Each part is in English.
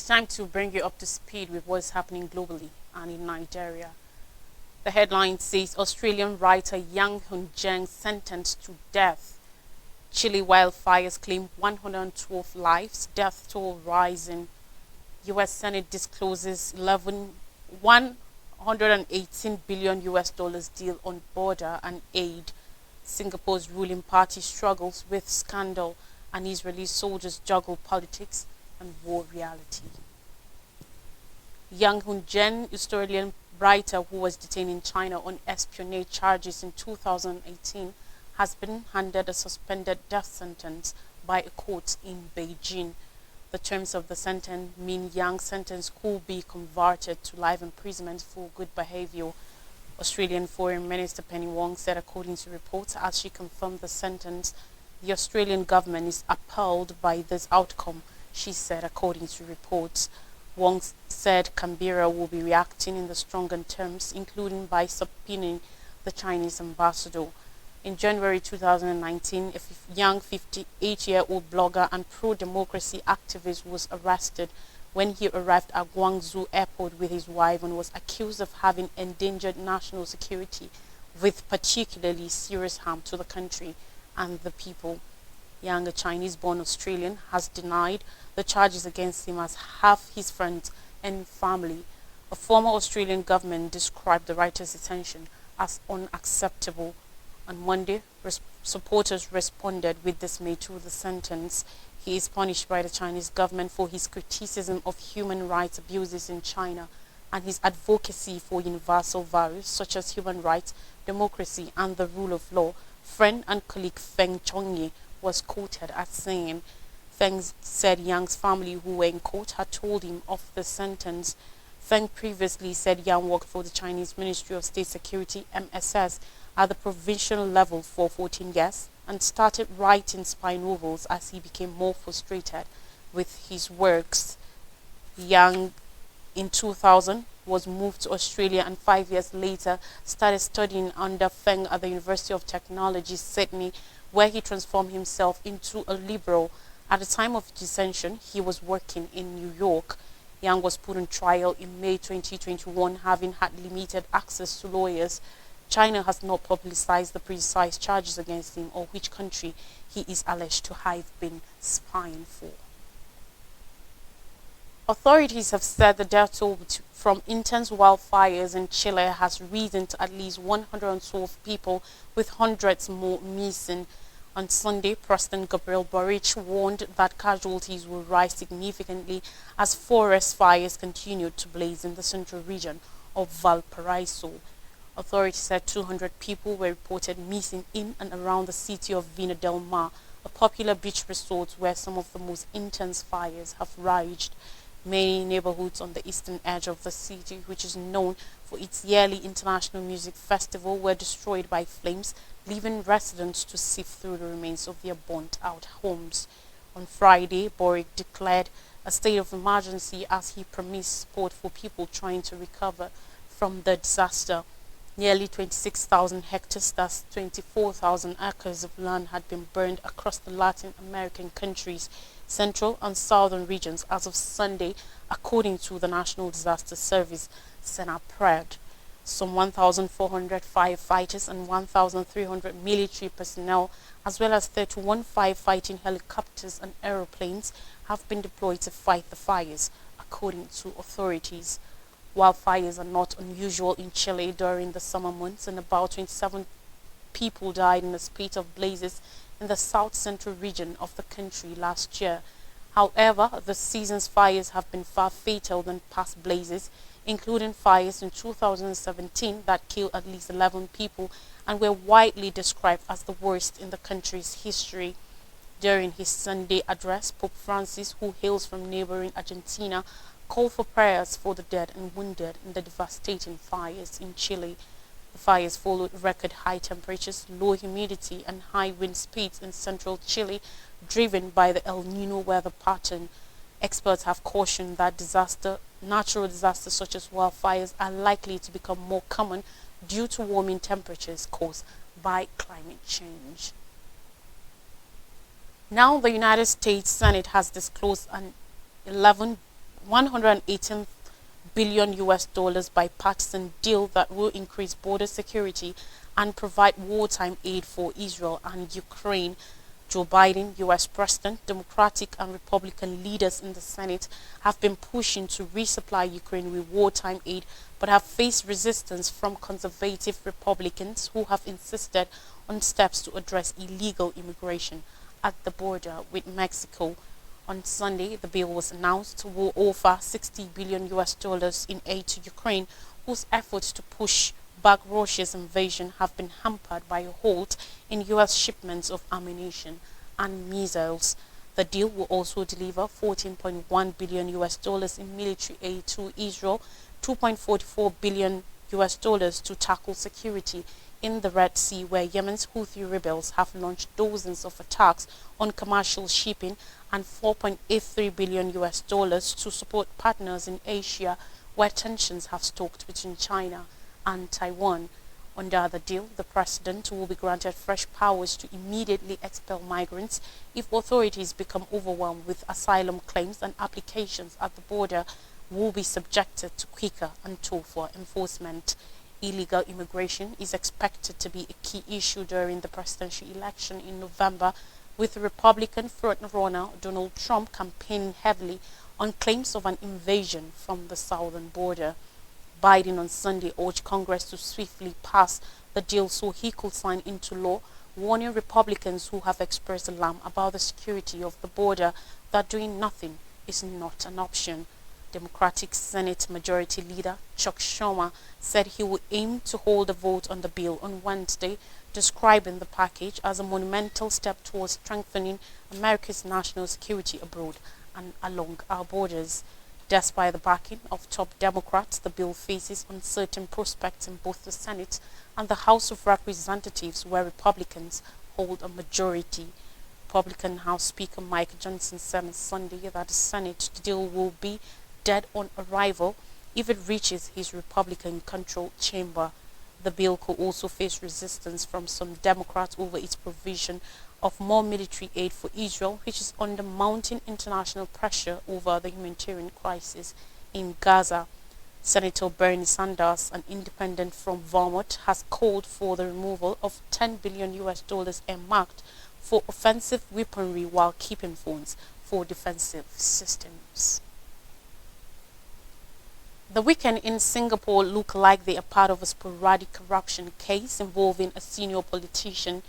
It's time to bring you up to speed with what's happening globally and in Nigeria. The headline says Australian writer Yang Hun-jeng sentenced to death. Chile wildfires claim 112 lives, death toll rising. US Senate discloses 118 billion US dollars deal on border and aid. Singapore's ruling party struggles with scandal, and Israeli soldiers juggle politics and war reality. Yang Hun-jeng, Australian writer who was detained in China on espionage charges in 2018, has been handed a suspended death sentence by a court in Beijing. The terms of the sentence mean Yang's sentence could be converted to life imprisonment for good behavior. Australian Foreign Minister Penny Wong said, according to reports, as she confirmed the sentence, the Australian government is appalled by this outcome. She said, according to reports. Wong said Canberra will be reacting in the stronger terms, including by subpoenaing the Chinese ambassador. In January 2019, a young 58-year-old blogger and pro-democracy activist was arrested when he arrived at Guangzhou Airport with his wife and was accused of having endangered national security with particularly serious harm to the country and the people. Yang, a Chinese-born Australian, has denied the charges against him, as have his friends and family. A former Australian government described the writer's detention as unacceptable. On Monday, supporters responded with dismay to the sentence. He is punished by the Chinese government for his criticism of human rights abuses in China and his advocacy for universal values such as human rights, democracy, and the rule of law. Friend and colleague Feng Chongyi was quoted as saying, Feng said Yang's family, who were in court, had told him of the sentence. Feng previously said Yang worked for the Chinese Ministry of State Security, MSS, at the provincial level for 14 years and started writing spy novels as he became more frustrated with his works. Yang, in 2000, was moved to Australia and 5 years later started studying under Feng at the University of Technology, Sydney, where he transformed himself into a liberal. At the time of detention, he was working in New York. Yang was put on trial in May 2021, having had limited access to lawyers. China has not publicized the precise charges against him or which country he is alleged to have been spying for. Authorities have said the death toll from intense wildfires in Chile has risen to at least 112 people, with hundreds more missing. On Sunday, President Gabriel Boric warned that casualties will rise significantly as forest fires continued to blaze in the central region of Valparaiso. Authorities said 200 people were reported missing in and around the city of Vina del Mar, a popular beach resort where some of the most intense fires have raged. Many neighborhoods on the eastern edge of the city, which is known for its yearly international music festival, were destroyed by flames, leaving residents to sift through the remains of their burnt-out homes. On Friday, Boric declared a state of emergency as he promised support for people trying to recover from the disaster. Nearly 26,000 hectares, that's 24,000 acres of land, had been burned across the Latin American countries, central and southern regions as of Sunday, according to the National Disaster Service, SENAPRED. Some 1,400 firefighters and 1,300 military personnel, as well as 31 firefighting helicopters and aeroplanes, have been deployed to fight the fires, according to authorities. Wildfires are not unusual in Chile during the summer months, and about 27 people died in a spate of blazes in the south-central region of the country last year. However, the season's fires have been far fatal than past blazes, including fires in 2017 that killed at least 11 people and were widely described as the worst in the country's history. During his Sunday address, Pope Francis, who hails from neighboring Argentina, called for prayers for the dead and wounded in the devastating fires in Chile. The fires followed record high temperatures, low humidity, and high wind speeds in central Chile, driven by the El Nino weather pattern. Experts have cautioned that natural disasters such as wildfires are likely to become more common due to warming temperatures caused by climate change. Now, the United States Senate has disclosed an 118 billion US dollars bipartisan deal that will increase border security and provide wartime aid for Israel and Ukraine. Joe Biden, US President, Democratic and Republican leaders in the Senate have been pushing to resupply Ukraine with wartime aid, but have faced resistance from conservative Republicans who have insisted on steps to address illegal immigration at the border with Mexico. On Sunday, the bill was announced will offer 60 billion US dollars in aid to Ukraine, whose efforts to push back Russia's invasion have been hampered by a halt in US shipments of ammunition and missiles. The deal will also deliver 14.1 billion US dollars in military aid to Israel, 2.44 billion US dollars to tackle security in the Red Sea, where Yemen's Houthi rebels have launched dozens of attacks on commercial shipping, and 4.83 billion US dollars to support partners in Asia, where tensions have stoked between China and Taiwan. Under the deal, the president will be granted fresh powers to immediately expel migrants if authorities become overwhelmed with asylum claims, and applications at the border will be subjected to quicker and tougher enforcement. Illegal immigration is expected to be a key issue during the presidential election in November, with Republican frontrunner Donald Trump campaigning heavily on claims of an invasion from the southern border. Biden on Sunday urged Congress to swiftly pass the deal so he could sign into law, warning Republicans who have expressed alarm about the security of the border that doing nothing is not an option. Democratic Senate Majority Leader Chuck Schumer said he would aim to hold a vote on the bill on Wednesday, describing the package as a monumental step towards strengthening America's national security abroad and along our borders. Despite the backing of top Democrats, the bill faces uncertain prospects in both the Senate and the House of Representatives, where Republicans hold a majority. Republican House Speaker Mike Johnson said on Sunday that the Senate deal will be dead on arrival if it reaches his Republican-controlled chamber. The bill could also face resistance from some Democrats over its provision of more military aid for Israel, which is under mounting international pressure over the humanitarian crisis in Gaza. Senator Bernie Sanders, an independent from Vermont, has called for the removal of 10 billion US dollars earmarked for offensive weaponry while keeping funds for defensive systems. The weekend in Singapore look like they are part of a sporadic corruption case involving a senior politician.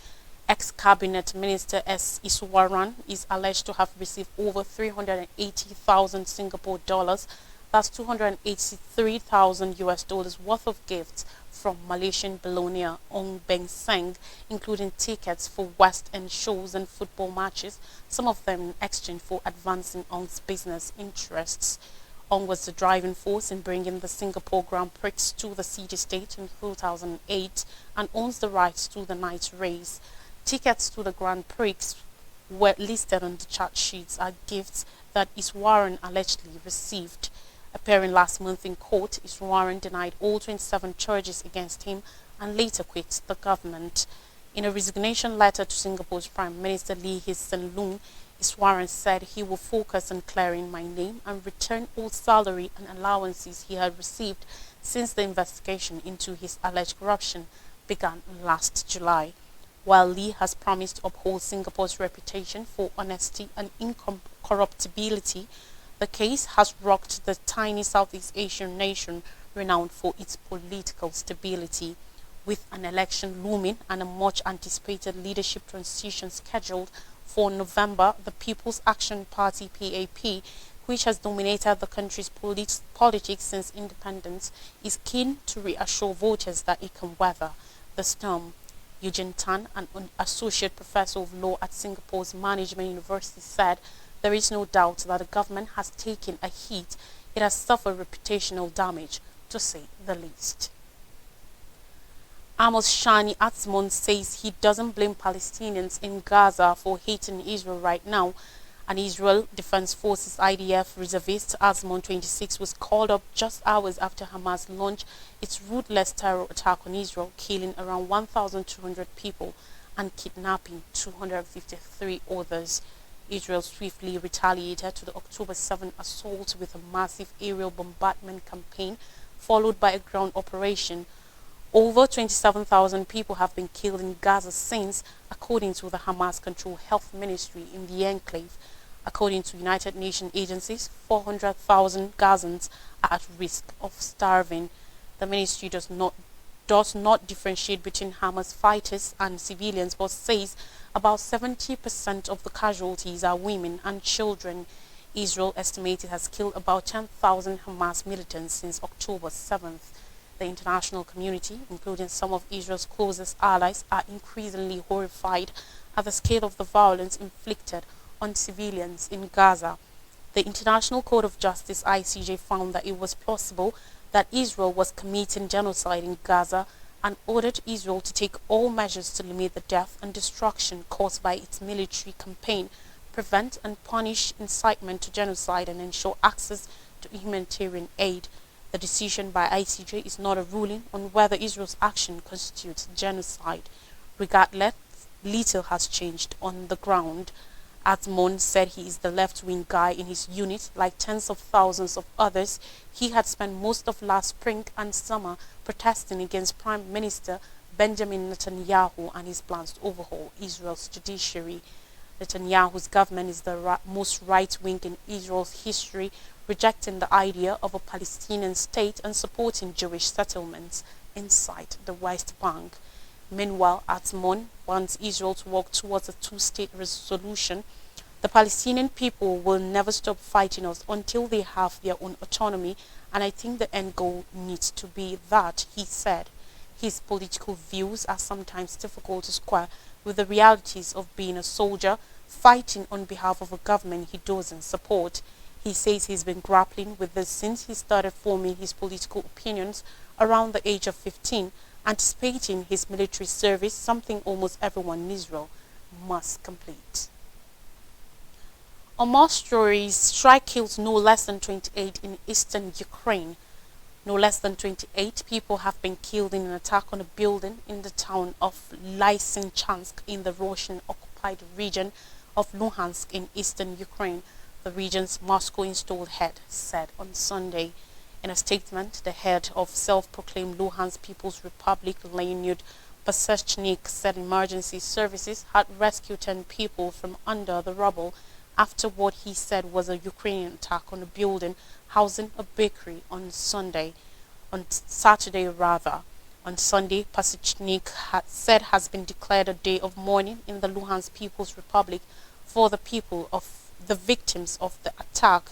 Ex-cabinet minister S. Iswaran is alleged to have received over 380,000 Singapore dollars, that's 283,000 US dollars worth of gifts from Malaysian billionaire Ong Beng Seng, including tickets for West End shows and football matches, some of them in exchange for advancing Ong's business interests. Ong was the driving force in bringing the Singapore Grand Prix to the city-state in 2008 and owns the rights to the night race. Tickets to the Grand Prix were listed on the chart sheets as gifts that Iswaran allegedly received. Appearing last month in court, Iswaran denied all 27 charges against him and later quit the government. In a resignation letter to Singapore's Prime Minister Lee Hsien Loong, Iswaran said he will focus on clearing my name and return all salary and allowances he had received since the investigation into his alleged corruption began last July. While Lee has promised to uphold Singapore's reputation for honesty and incorruptibility, the case has rocked the tiny Southeast Asian nation renowned for its political stability. With an election looming and a much anticipated leadership transition scheduled for November, the People's Action Party (PAP), which has dominated the country's politics since independence, is keen to reassure voters that it can weather the storm. Eugene Tan, an associate professor of law at Singapore's Management University, said there is no doubt that the government has taken a hit. It has suffered reputational damage, to say the least. Amos Shani Atzmon says he doesn't blame Palestinians in Gaza for hating Israel right now. An Israel Defense Forces IDF reservist, Atzmon, 26, was called up just hours after Hamas launched its ruthless terror attack on Israel, killing around 1,200 people and kidnapping 253 others. Israel swiftly retaliated to the October 7 assault with a massive aerial bombardment campaign followed by a ground operation. Over 27,000 people have been killed in Gaza since, according to the Hamas-controlled health ministry in the enclave. According to United Nations agencies, 400,000 Gazans are at risk of starving. The ministry does not differentiate between Hamas fighters and civilians, but says about 70% of the casualties are women and children. Israel estimated has killed about 10,000 Hamas militants since October 7th. The international community, including some of Israel's closest allies, are increasingly horrified at the scale of the violence inflicted on civilians in Gaza. The International Court of Justice (ICJ) found that it was plausible that Israel was committing genocide in Gaza and ordered Israel to take all measures to limit the death and destruction caused by its military campaign, prevent and punish incitement to genocide, and ensure access to humanitarian aid. The decision by ICJ is not a ruling on whether Israel's action constitutes genocide. Regardless, little has changed on the ground. Atzmon said he is the left-wing guy in his unit. Like tens of thousands of others, he had spent most of last spring and summer protesting against Prime Minister Benjamin Netanyahu and his plans to overhaul Israel's judiciary. Netanyahu's government is the most right-wing in Israel's history, rejecting the idea of a Palestinian state and supporting Jewish settlements inside the West Bank. Meanwhile, Atzmon wants Israel to work towards a two-state solution. The Palestinian people will never stop fighting us until they have their own autonomy, and I think the end goal needs to be that, he said. His political views are sometimes difficult to square with the realities of being a soldier fighting on behalf of a government he doesn't support. He says he's been grappling with this since he started forming his political opinions around the age of 15, anticipating his military service, something almost everyone in Israel must complete. On more stories, strike kills no less than 28 in eastern Ukraine. No less than 28 people have been killed in an attack on a building in the town of Lysychansk in the Russian-occupied region of Luhansk in eastern Ukraine, the region's Moscow-installed head said on Sunday. In a statement, the head of self-proclaimed Luhansk People's Republic, Leonid Pasechnik, said emergency services had rescued 10 people from under the rubble after what he said was a Ukrainian attack on a building housing a bakery on Saturday. On Sunday, Pasechnik said has been declared a day of mourning in the Luhansk People's Republic for the victims of the attack.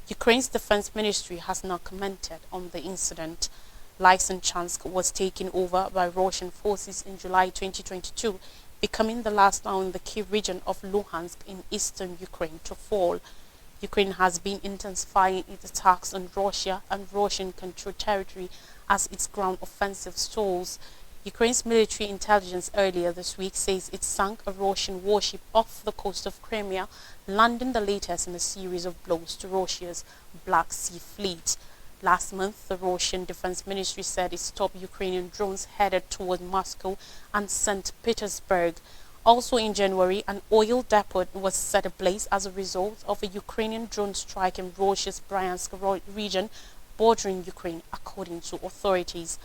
Ukraine's defense ministry has not commented on the incident. Lysychansk was taken over by Russian forces in July 2022, becoming the last town in the key region of Luhansk in eastern Ukraine to fall. Ukraine has been intensifying its attacks on Russia and Russian-controlled territory as its ground offensive stalls. Ukraine's military intelligence earlier this week says it sank a Russian warship off the coast of Crimea, landing the latest in a series of blows to Russia's Black Sea Fleet. Last month, the Russian Defense Ministry said it stopped Ukrainian drones headed toward Moscow and St. Petersburg. Also in January, an oil depot was set ablaze as a result of a Ukrainian drone strike in Russia's Bryansk region bordering Ukraine, according to authorities.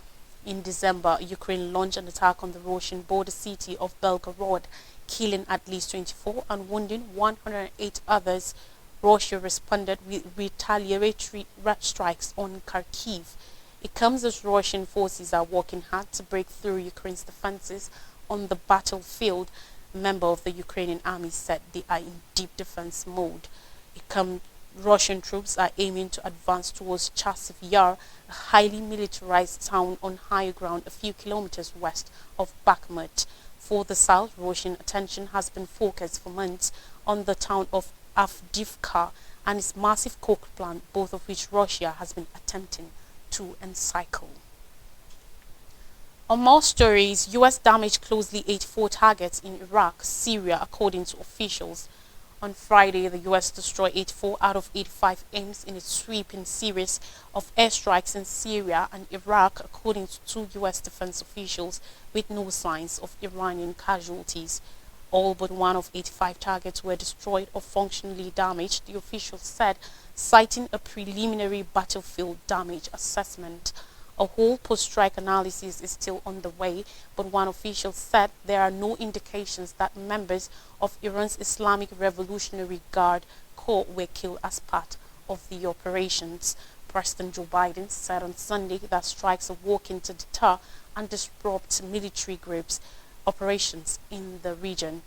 In December, Ukraine launched an attack on the Russian border city of Belgorod, killing at least 24 and wounding 108 others. Russia responded with retaliatory strikes on Kharkiv. It comes as Russian forces are working hard to break through Ukraine's defenses on the battlefield. A member of the Ukrainian army said they are in deep defense mode. Russian troops are aiming to advance towards Chasiv Yar, a highly militarized town on high ground a few kilometers west of Bakhmut. For the south, Russian attention has been focused for months on the town of Avdiivka and its massive coke plant, both of which Russia has been attempting to encircle. On more stories, U.S. damaged closely 84 targets in Iraq, Syria, according to officials. On Friday, the U.S. destroyed 84 out of 85 aims in its sweeping series of airstrikes in Syria and Iraq, according to two U.S. defense officials, with no signs of Iranian casualties. All but one of 85 targets were destroyed or functionally damaged, the official said, citing a preliminary battlefield damage assessment. A whole post-strike analysis is still on the way, but one official said there are no indications that members of Iran's Islamic Revolutionary Guard Corps were killed as part of the operations. President Joe Biden said on Sunday that strikes are working to deter and disrupt military groups' operations in the region.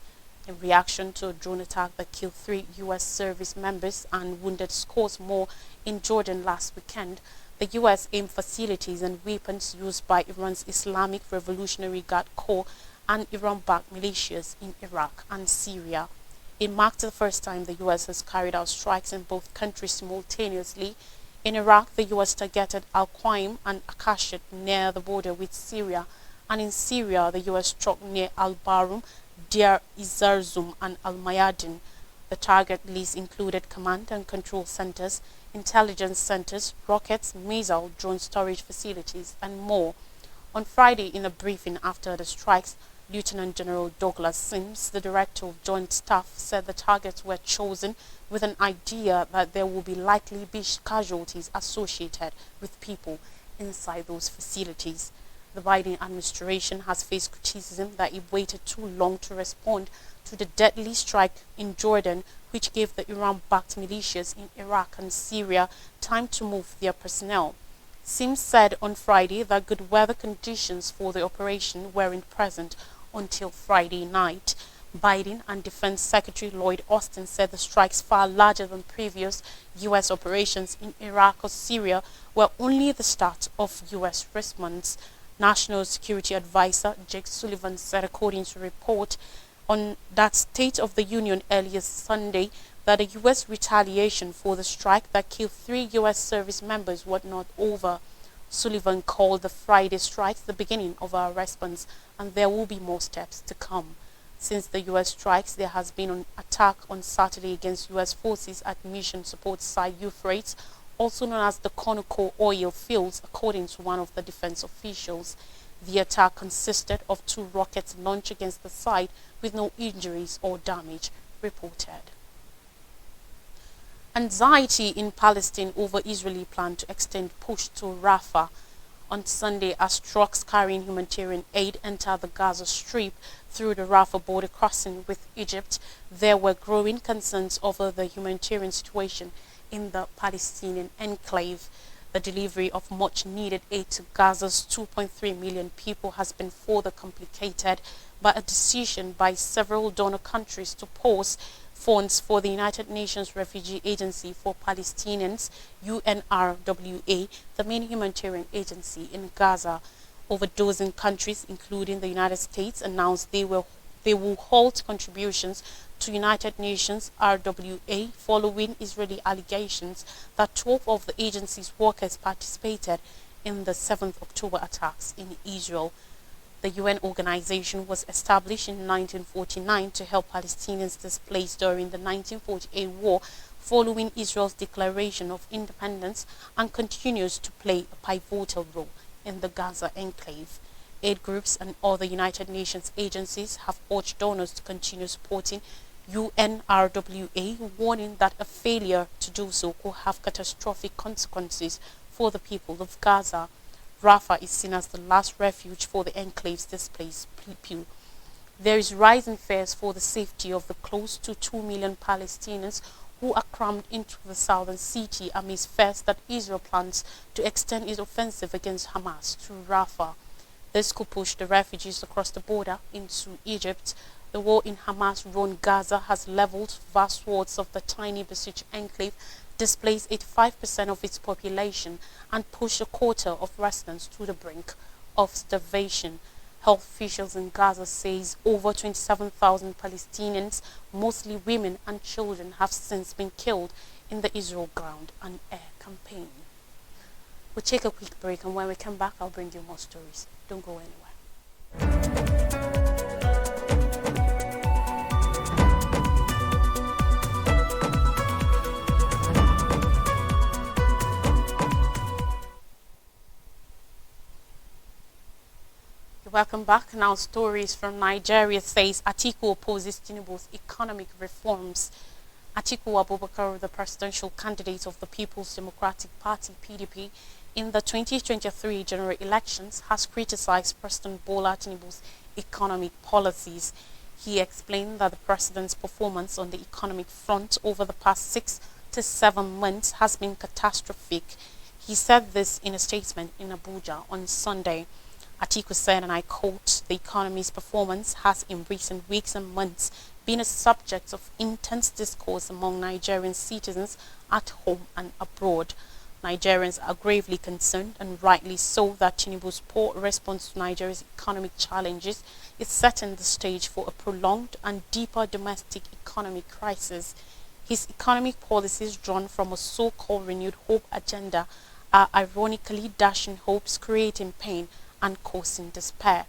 In reaction to a drone attack that killed 3 U.S. service members and wounded scores more in Jordan last weekend, the U.S. aimed facilities and weapons used by Iran's Islamic Revolutionary Guard Corps and Iran-backed militias in Iraq and Syria. It marked the first time the U.S. has carried out strikes in both countries simultaneously. In Iraq, the U.S. targeted Al-Qaim and Akashat near the border with Syria, and in Syria, the U.S. struck near Al-Barum, Deir Izzar-Zum, and Al-Mayadin. The target list included command and control centers, intelligence centers, rockets, missile, drone storage facilities, and more. On Friday, in a briefing after the strikes, Lieutenant General Douglas Sims, the Director of Joint Staff, said the targets were chosen with an idea that there will likely be casualties associated with people inside those facilities. The Biden administration has faced criticism that it waited too long to respond to the deadly strike in Jordan, which gave the Iran-backed militias in Iraq and Syria time to move their personnel. Sims said on Friday that good weather conditions for the operation weren't present until Friday night. Biden and Defense Secretary Lloyd Austin said the strikes, far larger than previous U.S. operations in Iraq or Syria, were only the start of U.S. response. National Security Advisor Jake Sullivan said, according to a report on that State of the Union earlier Sunday, that the U.S. retaliation for the strike that killed 3 U.S. service members was not over. Sullivan called the Friday strikes the beginning of our response, and there will be more steps to come. Since the U.S. strikes, there has been an attack on Saturday against U.S. forces at Mission Support Site Euphrates, also known as the Conoco oil fields, according to one of the defense officials. The attack consisted of 2 rockets launched against the site with no injuries or damage reported. Anxiety in Palestine over Israeli plan to extend push to Rafah. On Sunday, as trucks carrying humanitarian aid entered the Gaza Strip through the Rafah border crossing with Egypt, there were growing concerns over the humanitarian situation in the Palestinian enclave. The delivery of much-needed aid to Gaza's 2.3 million people has been further complicated by a decision by several donor countries to pause funds for the United Nations Refugee Agency for Palestinians, UNRWA, the main humanitarian agency in Gaza. Over a dozen countries, including the United States, announced they will halt contributions to United Nations RWA following Israeli allegations that 12 of the agency's workers participated in the 7th October attacks in Israel. The UN organization was established in 1949 to help Palestinians displaced during the 1948 war following Israel's declaration of independence, and continues to play a pivotal role in the Gaza enclave. Aid groups and other United Nations agencies have urged donors to continue supporting UNRWA, warning that a failure to do so could have catastrophic consequences for the people of Gaza. Rafah is seen as the last refuge for the enclave's displaced people. There is rising fears for the safety of the close to 2 million Palestinians who are crammed into the southern city amidst fears that Israel plans to extend its offensive against Hamas to Rafah. This could push the refugees across the border into Egypt. The war in Hamas-run Gaza has leveled vast swaths of the tiny besieged enclave, displaced 85% of its population, and pushed a quarter of residents to the brink of starvation. Health officials in Gaza says over 27,000 Palestinians, mostly women and children, have since been killed in the Israel ground and air campaign. We'll take a quick break, and when we come back, I'll bring you more stories. Don't go anywhere. Welcome back. Now, stories from Nigeria says Atiku opposes Tinubu's economic reforms. Atiku Abubakar, the presidential candidate of the People's Democratic Party (PDP) in the 2023 general elections, has criticized President Bola Tinubu's economic policies. He explained that the president's performance on the economic front over the past 6 to 7 months has been catastrophic. He said this in a statement in Abuja on Sunday. Atiku said, and I quote, "The economy's performance has in recent weeks and months been a subject of intense discourse among Nigerian citizens at home and abroad. Nigerians are gravely concerned, and rightly so, that Tinubu's poor response to Nigeria's economic challenges is setting the stage for a prolonged and deeper domestic economic crisis. His economic policies, drawn from a so-called renewed hope agenda, are ironically dashing hopes, creating pain, and causing despair.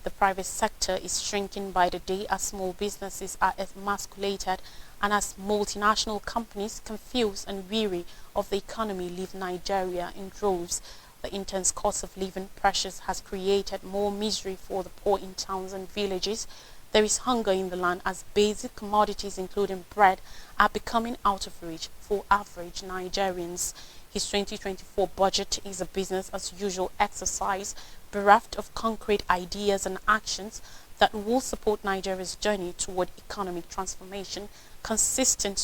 The private sector is shrinking by the day as small businesses are emasculated and as multinational companies, confused and weary of the economy, leave Nigeria in droves. The intense cost of living pressures has created more misery for the poor in towns and villages. There is hunger in the land as basic commodities, including bread, are becoming out of reach for average Nigerians. His 2024 budget is a business as usual exercise, bereft of concrete ideas and actions that will support Nigeria's journey toward economic transformation, consisting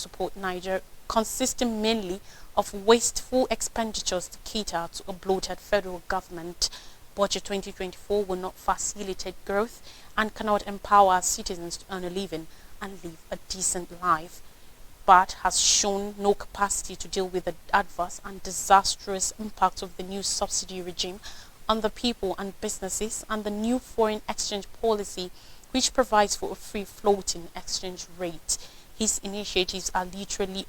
mainly of wasteful expenditures to cater to a bloated federal government. Budget 2024 will not facilitate growth and cannot empower our citizens to earn a living and live a decent life, but has shown no capacity to deal with the adverse and disastrous impact of the new subsidy regime on the people and businesses, and the new foreign exchange policy, which provides for a free floating exchange rate. His initiatives are literally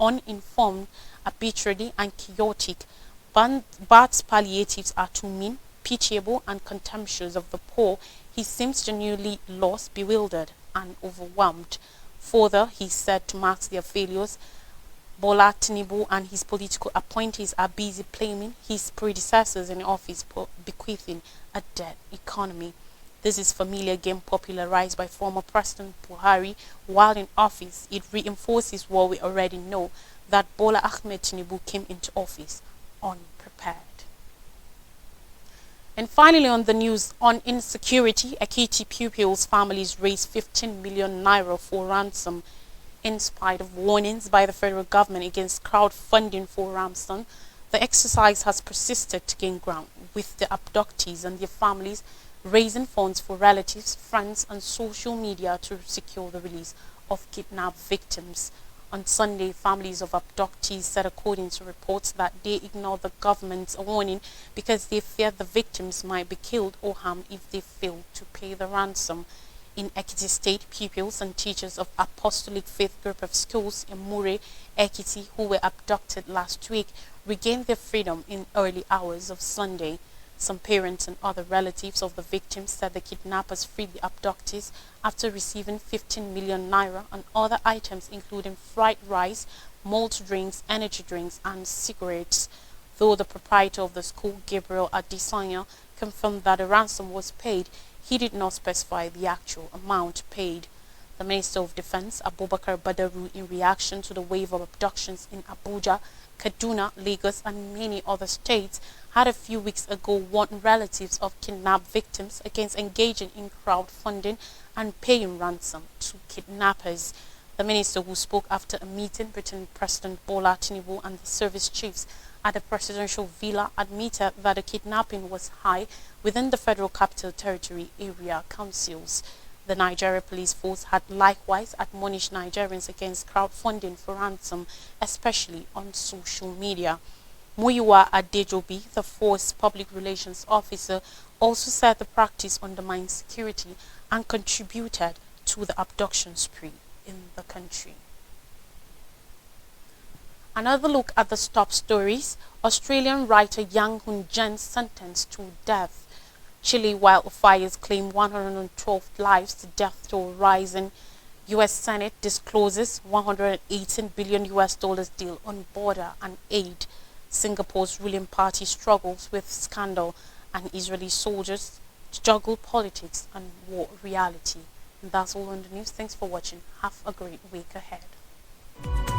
uninformed, arbitrary, and chaotic. Bart's palliatives are too mean, pitiable, and contemptuous of the poor. He seems genuinely lost, bewildered, and overwhelmed. Further, he said, to mask their failures, Bola Tinubu and his political appointees are busy blaming his predecessors in office for bequeathing a dead economy. This is familiar game popularized by former President Buhari while in office. It reinforces what we already know, that Bola Ahmed Tinubu came into office unprepared. And finally, on the news on insecurity, Ekiti pupils' families raised 15 million naira for ransom. In spite of warnings by the federal government against crowdfunding for ransom, the exercise has persisted to gain ground, with the abductees and their families raising funds for relatives, friends, and social media to secure the release of kidnapped victims. On Sunday, families of abductees said, according to reports, that they ignored the government's warning because they feared the victims might be killed or harmed if they failed to pay the ransom. In Ekiti State, pupils and teachers of Apostolic Faith Group of Schools in Mure, Ekiti, who were abducted last week, regained their freedom in early hours of Sunday. Some parents and other relatives of the victims said the kidnappers freed the abductees after receiving 15 million naira and other items including fried rice, malt drinks, energy drinks, and cigarettes. Though the proprietor of the school, Gabriel Adesanya, confirmed that a ransom was paid, he did not specify the actual amount paid. The Minister of Defense, Abubakar Badaru, in reaction to the wave of abductions in Abuja, Kaduna, Lagos, and many other states, had a few weeks ago warned relatives of kidnapped victims against engaging in crowdfunding and paying ransom to kidnappers. The minister, who spoke after a meeting between President Bola Tinubu and the service chiefs at the presidential villa, admitted that the kidnapping was high within the Federal Capital Territory area councils. The Nigeria Police Force had likewise admonished Nigerians against crowdfunding for ransom, especially on social media. Muyiwa Adejobi, the force public relations officer, also said the practice undermines security and contributed to the abduction spree in the country. Another look at the top stories. Australian writer Yang Hun-jen sentenced to death. Chile wildfires claim 112 lives, to death toll rising. U.S. Senate discloses $118 billion deal on border and aid. Singapore's ruling party struggles with scandal, and Israeli soldiers to juggle politics and war reality. And that's all on the news. Thanks for watching. Have a great week ahead.